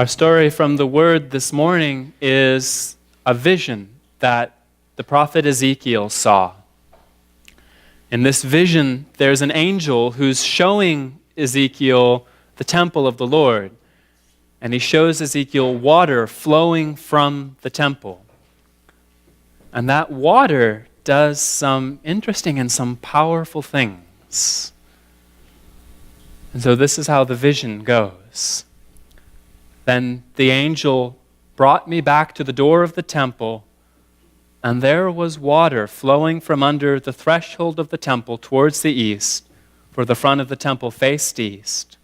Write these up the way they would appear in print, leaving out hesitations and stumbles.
Our story from the Word this morning is a vision that the prophet Ezekiel saw. In this vision, there's an angel who's showing Ezekiel the temple of the Lord, and he shows Ezekiel water flowing from the temple. And that water does some interesting and some powerful things. And so this is how the vision goes. Then the angel brought me back to the door of the temple, and there was water flowing from under the threshold of the temple towards the east, for the front of the temple faced east.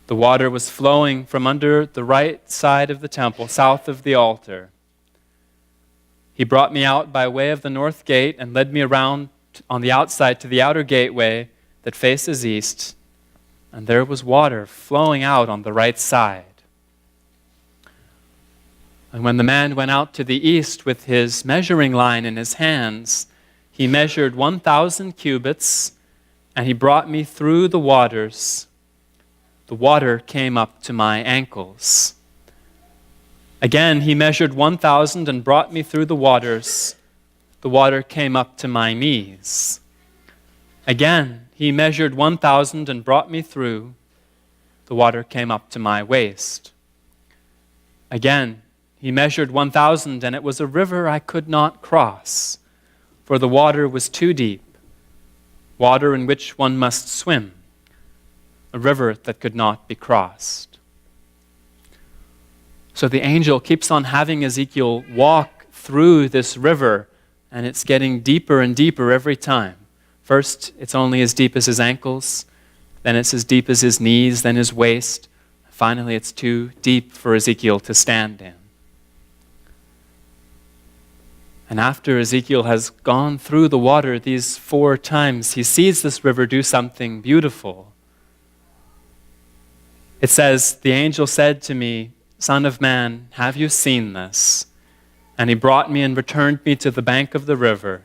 The water was flowing from under the right side of the temple, south of the altar. He brought me out by way of the north gate and led me around on the outside to the outer gateway that faces east, and there was water flowing out on the right side. And when the man went out to the east with his measuring line in his hands, he measured 1,000 cubits, and he brought me through the waters. The water came up to my ankles. Again, he measured 1,000 and brought me through the waters. The water came up to my knees. Again, he measured 1,000 and brought me through. The water came up to my waist. Again, he measured 1,000, and it was a river I could not cross, for the water was too deep, water in which one must swim, a river that could not be crossed. So the angel keeps on having Ezekiel walk through this river, and it's getting deeper and deeper every time. First, it's only as deep as his ankles, then it's as deep as his knees, then his waist. Finally, it's too deep for Ezekiel to stand in. And after Ezekiel has gone through the water these 4 times, he sees this river do something beautiful. It says, the angel said to me, "Son of man, have you seen this?" And he brought me and returned me to the bank of the river.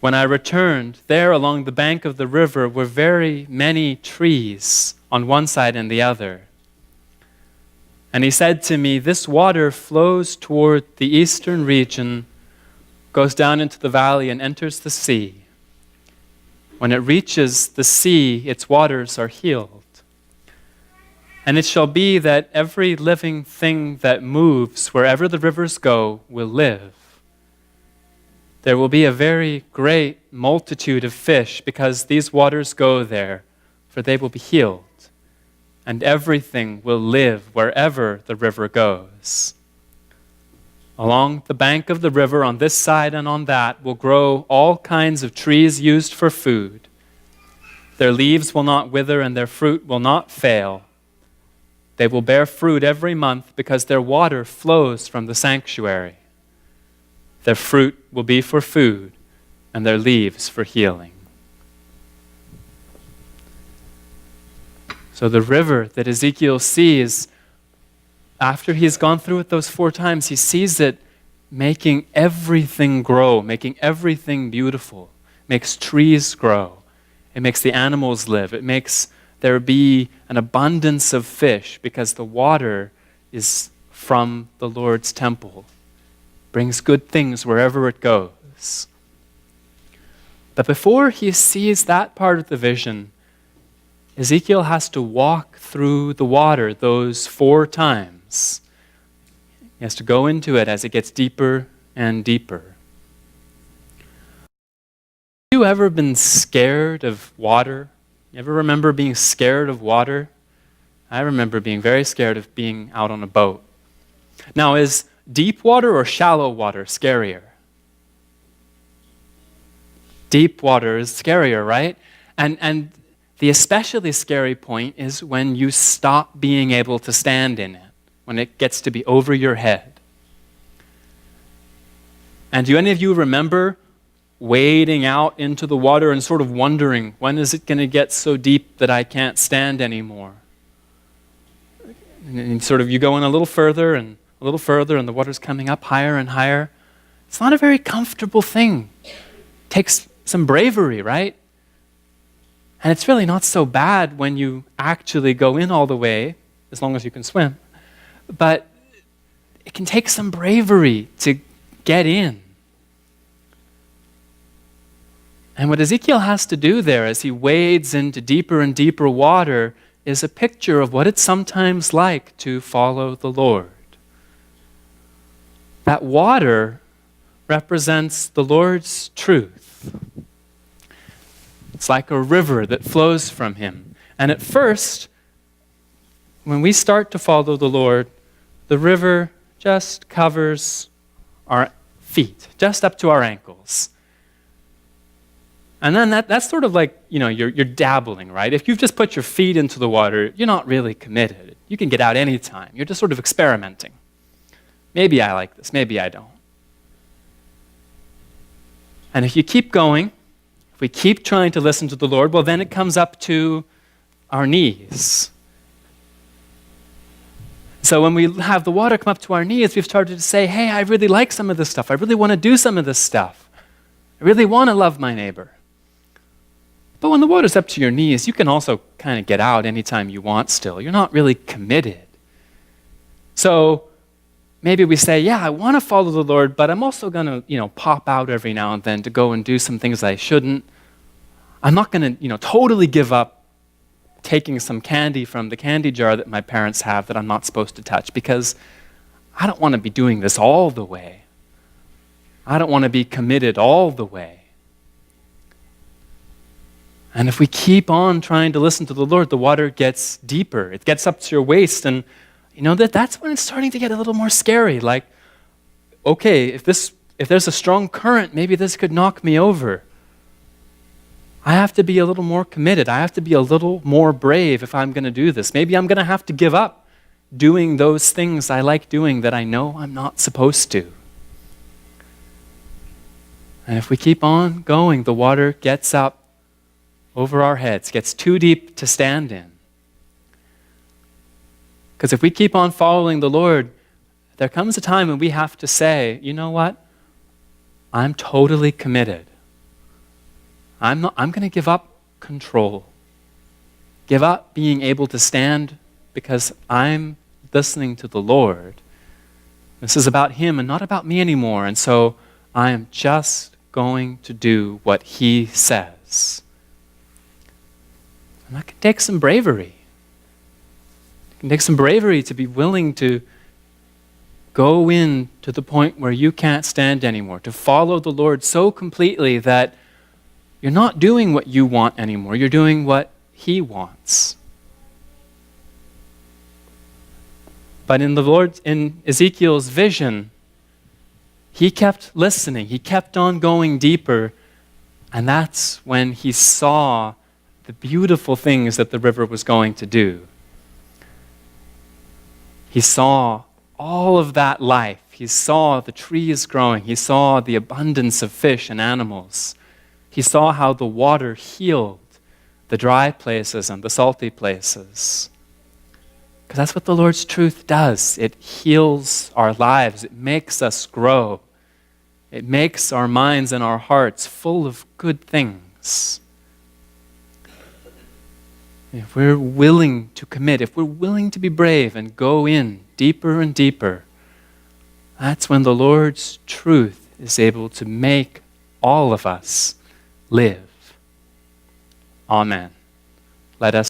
When I returned, there along the bank of the river were very many trees on one side and the other. And he said to me, "This water flows toward the eastern region, goes down into the valley and enters the sea. When it reaches the sea, its waters are healed. And it shall be that every living thing that moves wherever the rivers go will live. There will be a very great multitude of fish because these waters go there, for they will be healed. And everything will live wherever the river goes. Along the bank of the river on this side and on that will grow all kinds of trees used for food. Their leaves will not wither and their fruit will not fail. They will bear fruit every month because their water flows from the sanctuary. Their fruit will be for food, and their leaves for healing." So the river that Ezekiel sees, after he's gone through it those 4 times, he sees it making everything grow, making everything beautiful. It makes trees grow. It makes the animals live. It makes there be an abundance of fish because the water is from the Lord's temple. Brings good things wherever it goes. But before he sees that part of the vision, Ezekiel has to walk through the water those 4 times. He has to go into it as it gets deeper and deeper. Have you ever been scared of water? You ever remember being scared of water? I remember being very scared of being out on a boat. Now, is deep water or shallow water scarier? Deep water is scarier, right? And the especially scary point is when you stop being able to stand in it, when it gets to be over your head. And do any of you remember wading out into the water and sort of wondering, when is it going to get so deep that I can't stand anymore? And sort of you go in a little further, and the water's coming up higher and higher. It's not a very comfortable thing. It takes some bravery, right? And it's really not so bad when you actually go in all the way. as long as you can swim. But it can take some bravery to get in. And what Ezekiel has to do there as he wades into deeper and deeper water is a picture of what it's sometimes like to follow the Lord. That water represents the Lord's truth. It's like a river that flows from him. And at first, when we start to follow the Lord, the river just covers our feet, just up to our ankles. And then that's sort of like, you're dabbling, right? If you've just put your feet into the water, you're not really committed. You can get out anytime. You're just sort of experimenting. Maybe I like this, maybe I don't. And if you keep going, if we keep trying to listen to the Lord, well, then it comes up to our knees. So when we have the water come up to our knees, we've started to say, hey, I really like some of this stuff. I really want to do some of this stuff. I really want to love my neighbor. But when the water's up to your knees, you can also kind of get out anytime you want still. You're not really committed. So maybe we say, yeah, I want to follow the Lord, but I'm also going to, pop out every now and then to go and do some things I shouldn't. I'm not going to, totally give up taking some candy from the candy jar that my parents have that I'm not supposed to touch, because I don't want to be doing this all the way. I don't want to be committed all the way. And if we keep on trying to listen to the Lord, the water gets deeper. It gets up to your waist, and that's when it's starting to get a little more scary. Like, okay, if there's a strong current, maybe this could knock me over. I have to be a little more committed. I have to be a little more brave if I'm going to do this. Maybe I'm going to have to give up doing those things I like doing that I know I'm not supposed to. And if we keep on going, the water gets up over our heads, gets too deep to stand in. Because if we keep on following the Lord, there comes a time when we have to say, you know what? I'm totally committed. I'm going to give up control. Give up being able to stand because I'm listening to the Lord. This is about Him and not about me anymore. And so I am just going to do what He says. And that can take some bravery. It can take some bravery to be willing to go in to the point where you can't stand anymore, to follow the Lord so completely that you're not doing what you want anymore. You're doing what He wants. But in Ezekiel's vision, he kept listening. He kept on going deeper. And that's when he saw the beautiful things that the river was going to do. He saw all of that life. He saw the trees growing. He saw the abundance of fish and animals. He saw how the water healed the dry places and the salty places. Because that's what the Lord's truth does. It heals our lives. It makes us grow. It makes our minds and our hearts full of good things. If we're willing to commit, if we're willing to be brave and go in deeper and deeper, that's when the Lord's truth is able to make all of us live. Amen. Let us